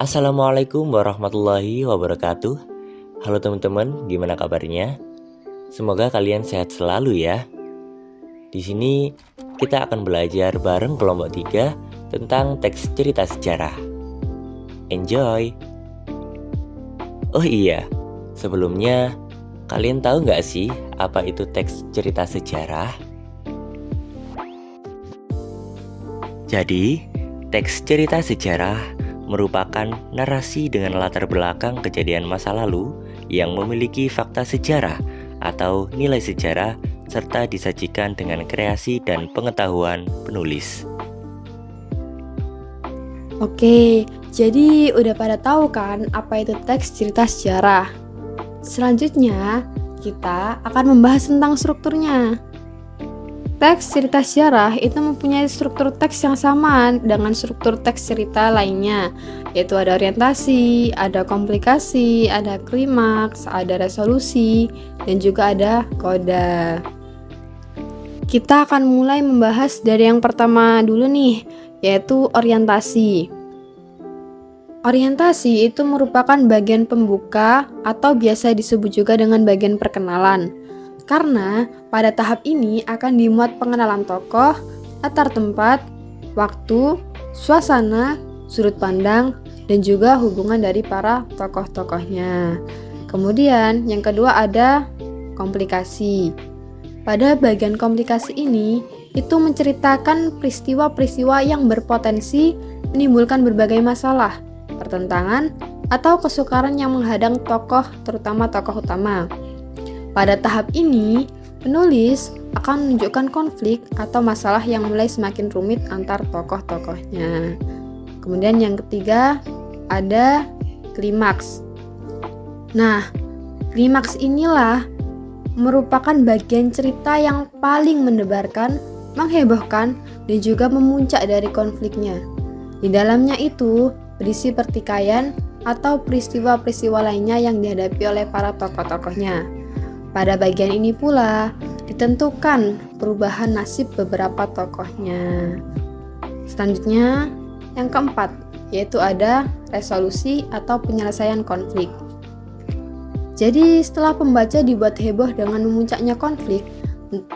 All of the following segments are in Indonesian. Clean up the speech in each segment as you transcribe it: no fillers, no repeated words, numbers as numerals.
Assalamualaikum warahmatullahi wabarakatuh. Halo teman-teman, gimana kabarnya? Semoga kalian sehat selalu ya. Di sini kita akan belajar bareng kelompok 3 tentang teks cerita sejarah. Enjoy! Oh iya, sebelumnya kalian tahu nggak sih apa itu teks cerita sejarah? Jadi, teks cerita sejarah merupakan narasi dengan latar belakang kejadian masa lalu yang memiliki fakta sejarah atau nilai sejarah serta disajikan dengan kreasi dan pengetahuan penulis. Oke, jadi udah pada tahu kan apa itu teks cerita sejarah? Selanjutnya, kita akan membahas tentang strukturnya. Teks cerita sejarah itu mempunyai struktur teks yang sama dengan struktur teks cerita lainnya, yaitu ada orientasi, ada komplikasi, ada klimaks, ada resolusi, dan juga ada koda. Kita akan mulai membahas dari yang pertama dulu nih, yaitu orientasi. Orientasi itu merupakan bagian pembuka atau biasa disebut juga dengan bagian perkenalan. Karena pada tahap ini akan dimuat pengenalan tokoh, latar tempat, waktu, suasana, sudut pandang, dan juga hubungan dari para tokoh-tokohnya. Kemudian yang kedua ada komplikasi. Pada bagian komplikasi ini, itu menceritakan peristiwa-peristiwa yang berpotensi menimbulkan berbagai masalah, pertentangan, atau kesukaran yang menghadang tokoh, terutama tokoh utama. Pada tahap ini, penulis akan menunjukkan konflik atau masalah yang mulai semakin rumit antar tokoh-tokohnya. Kemudian yang ketiga, ada klimaks. Nah, klimaks inilah merupakan bagian cerita yang paling mendebarkan, menghebohkan, dan juga memuncak dari konfliknya. Di dalamnya itu berisi pertikaian atau peristiwa-peristiwa lainnya yang dihadapi oleh para tokoh-tokohnya. Pada bagian ini pula ditentukan perubahan nasib beberapa tokohnya. Selanjutnya, yang keempat, yaitu ada resolusi atau penyelesaian konflik. Jadi setelah pembaca dibuat heboh dengan memuncaknya konflik,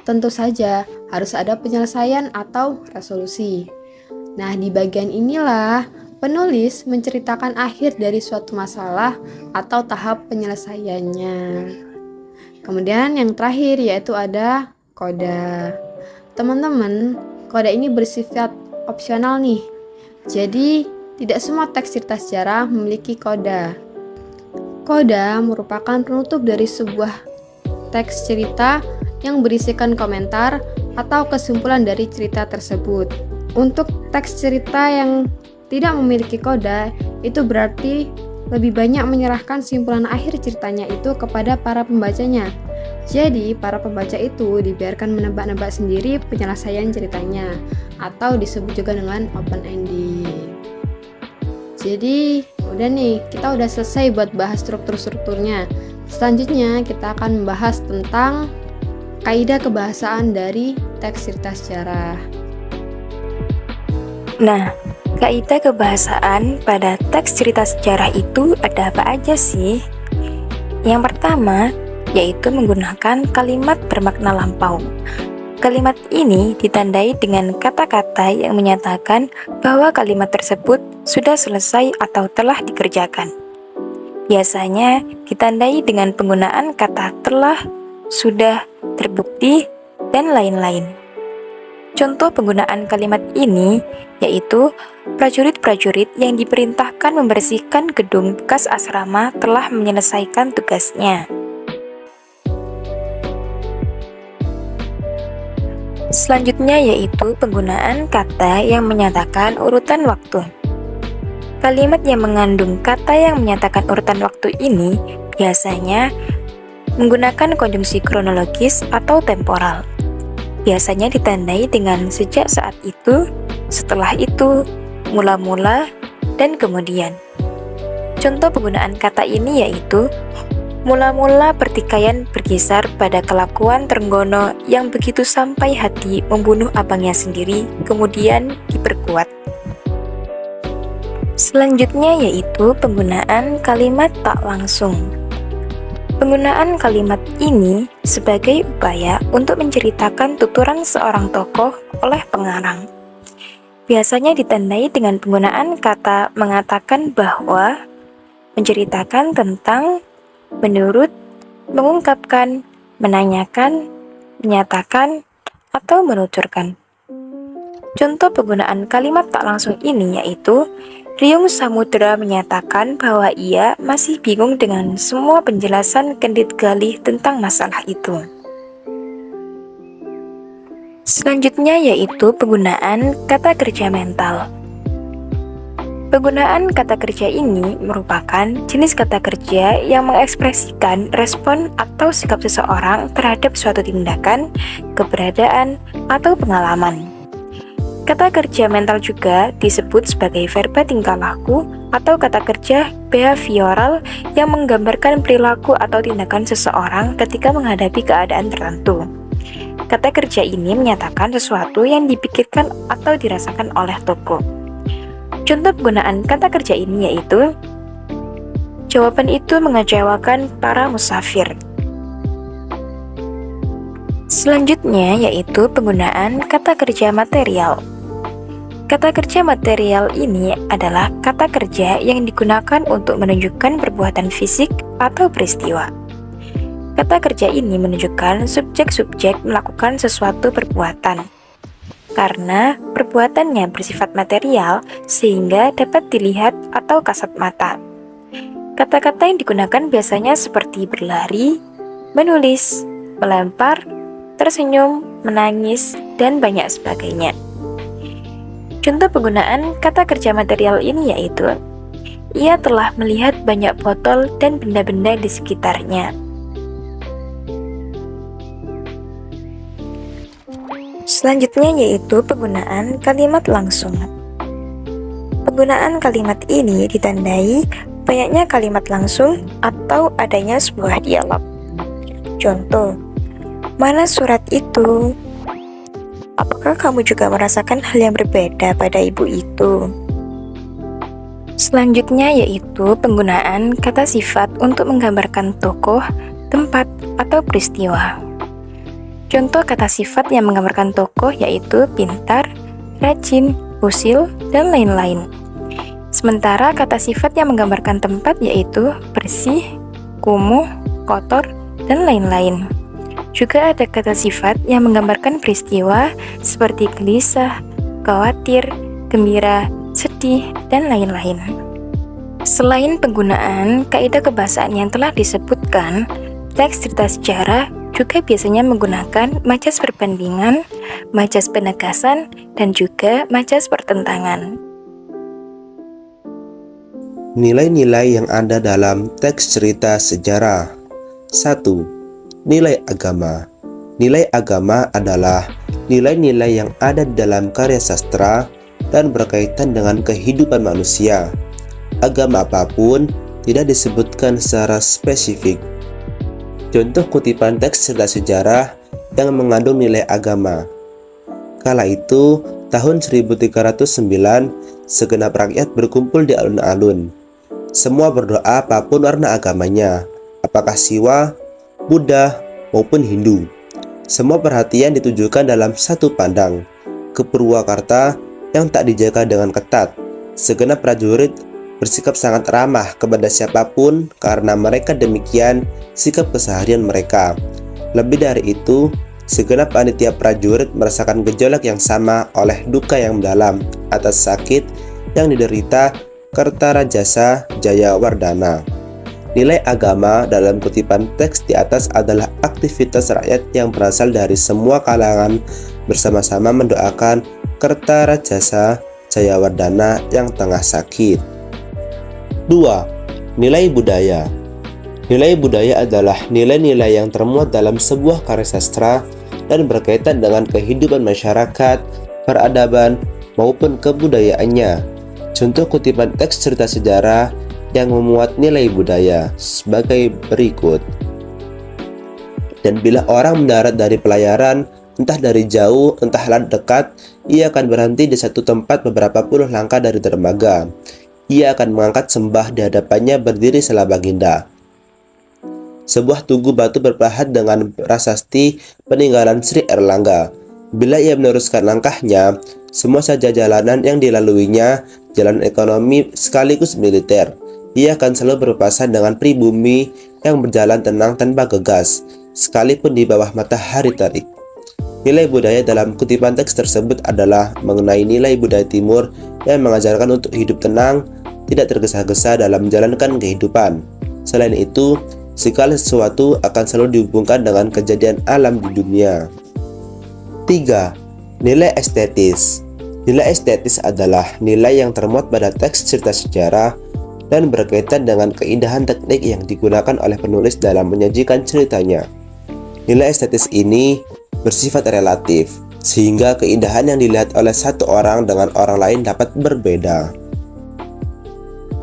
tentu saja harus ada penyelesaian atau resolusi. Nah, di bagian inilah penulis menceritakan akhir dari suatu masalah atau tahap penyelesaiannya. Kemudian yang terakhir yaitu ada koda. Teman-teman, koda ini bersifat opsional nih. Jadi, tidak semua teks cerita sejarah memiliki koda. Koda merupakan penutup dari sebuah teks cerita yang berisikan komentar atau kesimpulan dari cerita tersebut. Untuk teks cerita yang tidak memiliki koda, itu berarti lebih banyak menyerahkan simpulan akhir ceritanya itu kepada para pembacanya. Jadi, para pembaca itu dibiarkan menebak-nebak sendiri penyelesaian ceritanya, atau disebut juga dengan open ending. Jadi, udah nih, kita udah selesai buat bahas struktur-strukturnya. Selanjutnya, kita akan membahas tentang kaidah kebahasaan dari teks cerita sejarah. Nah, kaidah kebahasaan pada teks cerita sejarah itu ada apa aja sih? Yang pertama, yaitu menggunakan kalimat bermakna lampau. Kalimat ini ditandai dengan kata-kata yang menyatakan bahwa kalimat tersebut sudah selesai atau telah dikerjakan. Biasanya ditandai dengan penggunaan kata telah, sudah, terbukti, dan lain-lain. Contoh penggunaan kalimat ini yaitu prajurit-prajurit yang diperintahkan membersihkan gedung bekas asrama telah menyelesaikan tugasnya. Selanjutnya yaitu penggunaan kata yang menyatakan urutan waktu. Kalimat yang mengandung kata yang menyatakan urutan waktu ini biasanya menggunakan konjungsi kronologis atau temporal. Biasanya ditandai dengan sejak saat itu, setelah itu, mula-mula, dan kemudian. Contoh penggunaan kata ini yaitu mula-mula pertikaian berkisar pada kelakuan Trenggono yang begitu sampai hati membunuh abangnya sendiri, kemudian diperkuat. Selanjutnya yaitu penggunaan kalimat tak langsung. Penggunaan kalimat ini sebagai upaya untuk menceritakan tuturan seorang tokoh oleh pengarang. Biasanya ditandai dengan penggunaan kata mengatakan bahwa, menceritakan tentang, menurut, mengungkapkan, menanyakan, menyatakan, atau menuturkan. Contoh penggunaan kalimat tak langsung ini yaitu Ryung Samudra menyatakan bahwa ia masih bingung dengan semua penjelasan Kendit Galih tentang masalah itu. Selanjutnya yaitu penggunaan kata kerja mental. Penggunaan kata kerja ini merupakan jenis kata kerja yang mengekspresikan respon atau sikap seseorang terhadap suatu tindakan, keberadaan, atau pengalaman. Kata kerja mental juga disebut sebagai verba tingkah laku atau kata kerja behavioral yang menggambarkan perilaku atau tindakan seseorang ketika menghadapi keadaan tertentu. Kata kerja ini menyatakan sesuatu yang dipikirkan atau dirasakan oleh tokoh. Contoh penggunaan kata kerja ini yaitu jawaban itu mengecewakan para musafir. Selanjutnya yaitu penggunaan kata kerja material. Kata kerja material ini adalah kata kerja yang digunakan untuk menunjukkan perbuatan fisik atau peristiwa. Kata kerja ini menunjukkan subjek-subjek melakukan sesuatu perbuatan. Karena perbuatannya bersifat material sehingga dapat dilihat atau kasat mata. Kata-kata yang digunakan biasanya seperti berlari, menulis, melempar, tersenyum, menangis, dan banyak sebagainya. Contoh penggunaan kata kerja material ini yaitu ia telah melihat banyak botol dan benda-benda di sekitarnya. Selanjutnya yaitu penggunaan kalimat langsung. Penggunaan kalimat ini ditandai banyaknya kalimat langsung atau adanya sebuah dialog. Contoh, mana surat itu? Apakah kamu juga merasakan hal yang berbeda pada ibu itu? Selanjutnya yaitu penggunaan kata sifat untuk menggambarkan tokoh, tempat, atau peristiwa. Contoh kata sifat yang menggambarkan tokoh yaitu pintar, rajin, usil, dan lain-lain. Sementara kata sifat yang menggambarkan tempat yaitu bersih, kumuh, kotor, dan lain-lain. Juga ada kata sifat yang menggambarkan peristiwa seperti gelisah, khawatir, gembira, sedih, dan lain-lain. Selain penggunaan kaidah kebahasaan yang telah disebutkan, teks cerita sejarah juga biasanya menggunakan majas perbandingan, majas penegasan, dan juga majas pertentangan. Nilai-nilai yang ada dalam teks cerita sejarah. 1. Nilai agama. Nilai agama adalah nilai-nilai yang ada di dalam karya sastra dan berkaitan dengan kehidupan manusia. Agama apapun tidak disebutkan secara spesifik. Contoh kutipan teks cerita sejarah yang mengandung nilai agama. Kala itu, tahun 1309, segenap rakyat berkumpul di alun-alun. Semua berdoa apapun warna agamanya, apakah Siwa, Buddha, maupun Hindu. Semua perhatian ditujukan dalam satu pandang, ke Purwakarta yang tak dijaga dengan ketat. Segenap prajurit bersikap sangat ramah kepada siapapun karena mereka demikian sikap keseharian mereka. Lebih dari itu, segenap panitia prajurit merasakan gejolak yang sama oleh duka yang mendalam atas sakit yang diderita Kertarajasa Jayawardana. Nilai agama dalam kutipan teks di atas adalah aktivitas rakyat yang berasal dari semua kalangan bersama-sama mendoakan Kertarajasa Jayawardana yang tengah sakit. 2. Nilai budaya. Nilai budaya adalah nilai-nilai yang termuat dalam sebuah karya sastra dan berkaitan dengan kehidupan masyarakat, peradaban, maupun kebudayaannya. Contoh kutipan teks cerita sejarah yang memuat nilai budaya sebagai berikut. Dan bila orang mendarat dari pelayaran, entah dari jauh, entahlah dekat, ia akan berhenti di satu tempat beberapa puluh langkah dari dermaga. ia akan mengangkat sembah di hadapannya berdiri Sela Baginda. Sebuah tugu batu berpahat dengan prasasti peninggalan Sri Erlangga. Bila ia meneruskan langkahnya, semua saja jalanan yang dilaluinya, jalan ekonomi sekaligus militer. Ia akan selalu berpapasan dengan pribumi yang berjalan tenang tanpa gegas, sekalipun di bawah matahari terik. Nilai budaya dalam kutipan teks tersebut adalah mengenai nilai budaya timur yang mengajarkan untuk hidup tenang, tidak tergesa-gesa dalam menjalankan kehidupan. Selain itu, segala sesuatu akan selalu dihubungkan dengan kejadian alam di dunia. 3. Nilai estetis. Nilai estetis adalah nilai yang termuat pada teks cerita sejarah dan berkaitan dengan keindahan teknik yang digunakan oleh penulis dalam menyajikan ceritanya. Nilai estetis ini bersifat relatif, sehingga keindahan yang dilihat oleh satu orang dengan orang lain dapat berbeda.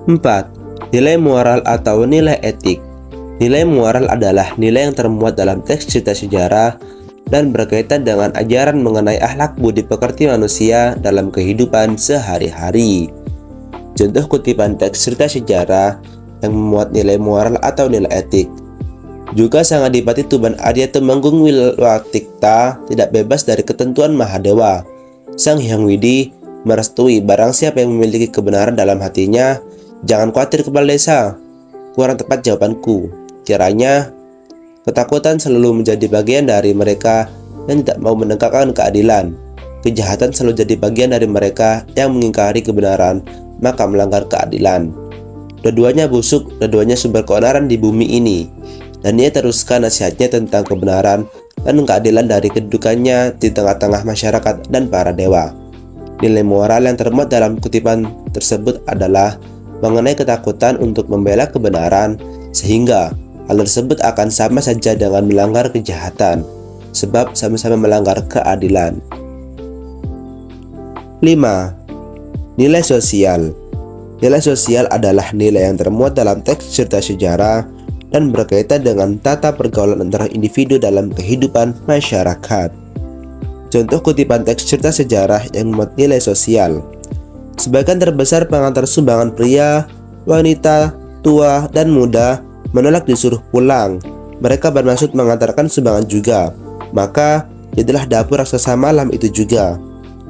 4. Nilai moral atau nilai etik. Nilai moral adalah nilai yang termuat dalam teks cerita sejarah dan berkaitan dengan ajaran mengenai akhlak budi pekerti manusia dalam kehidupan sehari-hari. Contoh kutipan teks cerita sejarah yang memuat nilai moral atau nilai etik. Juga Sang Adipati Tuban Arya Temenggung Wilwatikta tidak bebas dari ketentuan Mahadewa. Sang Hyang Widi merestui barang siapa yang memiliki kebenaran dalam hatinya, jangan khawatir kepala desa. Kurang tepat jawabanku. Kiranya ketakutan selalu menjadi bagian dari mereka yang tidak mau menegakkan keadilan. Kejahatan selalu jadi bagian dari mereka yang mengingkari kebenaran, maka melanggar keadilan. Dua-duanya busuk, dua-duanya sumber keonaran di bumi ini. Dan ia teruskan nasihatnya tentang kebenaran dan keadilan dari kedudukannya di tengah-tengah masyarakat dan para dewa. Nilai moral yang termuat dalam kutipan tersebut adalah mengenai ketakutan untuk membela kebenaran, sehingga hal tersebut akan sama saja dengan melanggar kejahatan, sebab sama-sama melanggar keadilan. 5. Nilai sosial. Nilai sosial adalah nilai yang termuat dalam teks cerita sejarah dan berkaitan dengan tata pergaulan antara individu dalam kehidupan masyarakat. Contoh kutipan teks cerita sejarah yang memuat nilai sosial. Sebagian terbesar pengantar sumbangan pria, wanita, tua, dan muda menolak disuruh pulang. Mereka bermaksud mengantarkan sumbangan juga. Maka, jadilah dapur raksasa malam itu juga.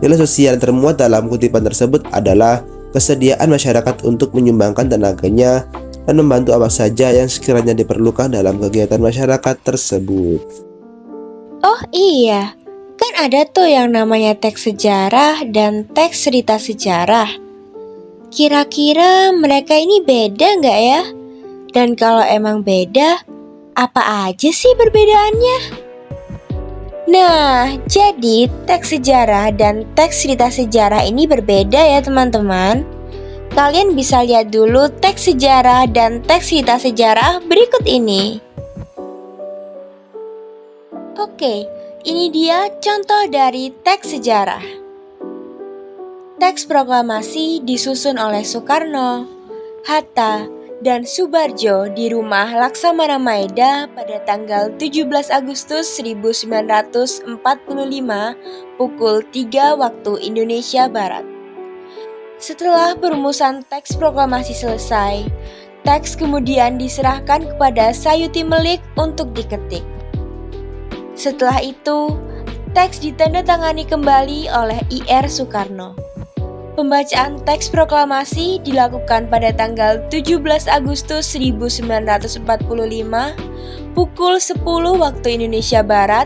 Nilai sosial yang termuat dalam kutipan tersebut adalah kesediaan masyarakat untuk menyumbangkan tenaganya dan membantu apa saja yang sekiranya diperlukan dalam kegiatan masyarakat tersebut. Oh iya, kan ada tuh yang namanya teks sejarah dan teks cerita sejarah. Kira-kira mereka ini beda nggak ya? Dan kalau emang beda, apa aja sih perbedaannya? Nah, jadi teks sejarah dan teks cerita sejarah ini berbeda ya teman-teman. Kalian bisa lihat dulu teks sejarah dan teks cerita sejarah berikut ini. Oke, ini dia contoh dari teks sejarah. Teks proklamasi disusun oleh Soekarno, Hatta, dan Subarjo di rumah Laksamana Maeda pada tanggal 17 Agustus 1945 pukul 3 waktu Indonesia Barat. Setelah perumusan teks proklamasi selesai, teks kemudian diserahkan kepada Sayuti Melik untuk diketik. Setelah itu, teks ditandatangani kembali oleh I.R. Soekarno. Pembacaan teks proklamasi dilakukan pada tanggal 17 Agustus 1945 pukul 10 waktu Indonesia Barat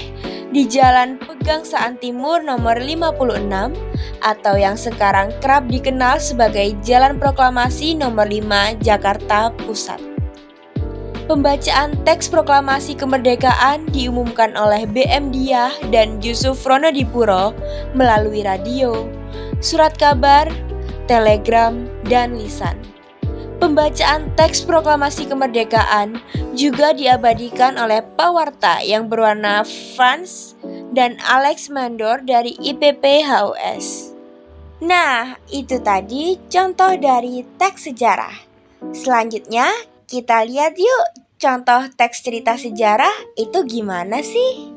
di Jalan Pegangsaan Timur nomor 56 atau yang sekarang kerap dikenal sebagai Jalan Proklamasi nomor 5 Jakarta Pusat. Pembacaan teks proklamasi kemerdekaan diumumkan oleh B.M. Diah dan Yusuf Ronodipuro melalui radio, surat kabar, telegram, dan lisan. Pembacaan teks proklamasi kemerdekaan juga diabadikan oleh pewarta yang berwarna Franz dan Alex Mandor dari IPP HUS. Nah, itu tadi contoh dari teks sejarah. Selanjutnya, kita lihat yuk contoh teks cerita sejarah itu gimana sih?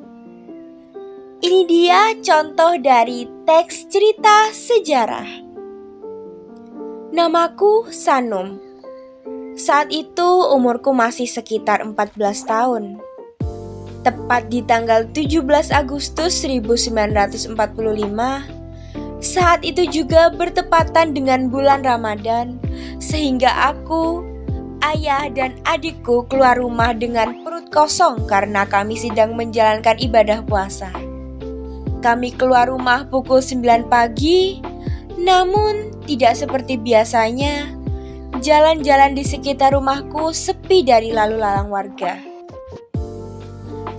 Ini dia contoh dari teks cerita sejarah. Namaku Sanum. Saat itu umurku masih sekitar 14 tahun. Tepat di tanggal 17 Agustus 1945, saat itu juga bertepatan dengan bulan Ramadan, sehingga aku, ayah, dan adikku keluar rumah dengan perut kosong karena kami sedang menjalankan ibadah puasa. Kami keluar rumah pukul 9 pagi, namun tidak seperti biasanya. Jalan-jalan di sekitar rumahku sepi dari lalu lalang warga.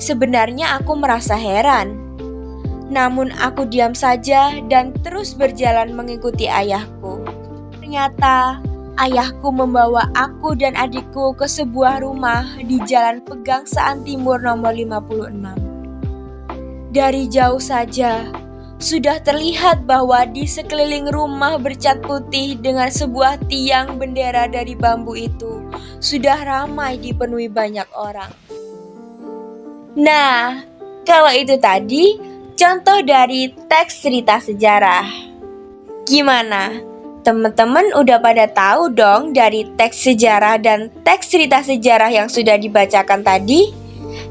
Sebenarnya aku merasa heran. Namun aku diam saja dan terus berjalan mengikuti ayahku. Ternyata ayahku membawa aku dan adikku ke sebuah rumah di Jalan Pegangsaan Timur nomor 56. Dari jauh saja sudah terlihat bahwa di sekeliling rumah bercat putih dengan sebuah tiang bendera dari bambu itu sudah ramai dipenuhi banyak orang. Nah, kalau itu tadi contoh dari teks cerita sejarah. Gimana? Teman-teman udah pada tahu dong dari teks sejarah dan teks cerita sejarah yang sudah dibacakan tadi?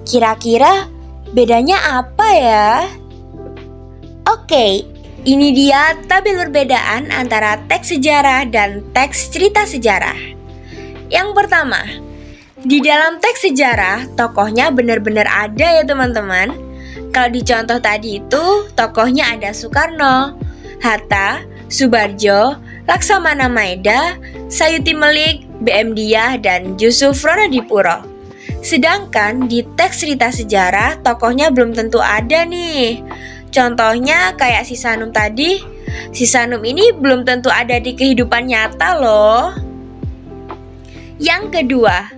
Kira-kira bedanya apa ya? Oke, ini dia tabel perbedaan antara teks sejarah dan teks cerita sejarah. Yang pertama, di dalam teks sejarah tokohnya benar-benar ada ya teman-teman. Kalau di contoh tadi itu tokohnya ada Soekarno, Hatta, Subarjo, Laksamana Maeda, Sayuti Melik, B.M. Diah, dan Yusuf Ronodipuro. Sedangkan di teks cerita sejarah tokohnya belum tentu ada nih. Contohnya kayak si Sanum tadi, si Sanum ini belum tentu ada di kehidupan nyata loh. Yang kedua,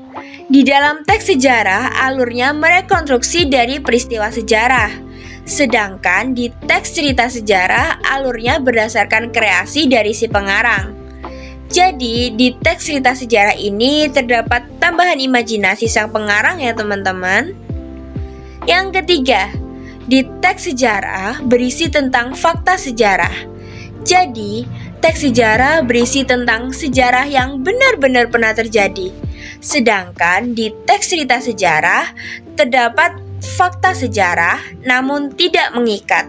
di dalam teks sejarah alurnya merekonstruksi dari peristiwa sejarah. Sedangkan di teks cerita sejarah alurnya berdasarkan kreasi dari si pengarang. Jadi di teks cerita sejarah ini terdapat tambahan imajinasi sang pengarang ya teman-teman. Yang ketiga, di teks sejarah berisi tentang fakta sejarah. Jadi, teks sejarah berisi tentang sejarah yang benar-benar pernah terjadi. Sedangkan di teks cerita sejarah terdapat fakta sejarah namun tidak mengikat.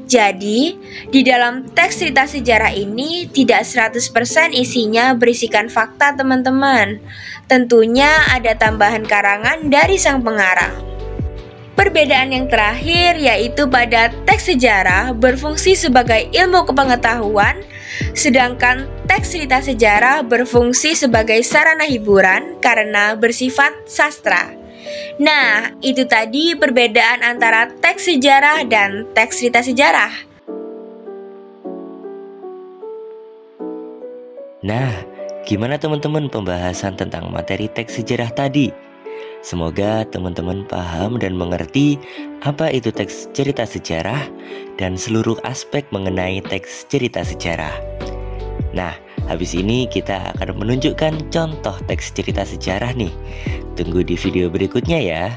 Jadi, di dalam teks cerita sejarah ini tidak 100% isinya berisikan fakta teman-teman. Tentunya ada tambahan karangan dari sang pengarang. Perbedaan yang terakhir yaitu pada teks sejarah berfungsi sebagai ilmu kepengetahuan, sedangkan teks cerita sejarah berfungsi sebagai sarana hiburan karena bersifat sastra. Nah, itu tadi perbedaan antara teks sejarah dan teks cerita sejarah. Nah, gimana teman-teman pembahasan tentang materi teks sejarah tadi? Semoga teman-teman paham dan mengerti apa itu teks cerita sejarah dan seluruh aspek mengenai teks cerita sejarah. Nah, habis ini kita akan menunjukkan contoh teks cerita sejarah nih. Tunggu di video berikutnya ya.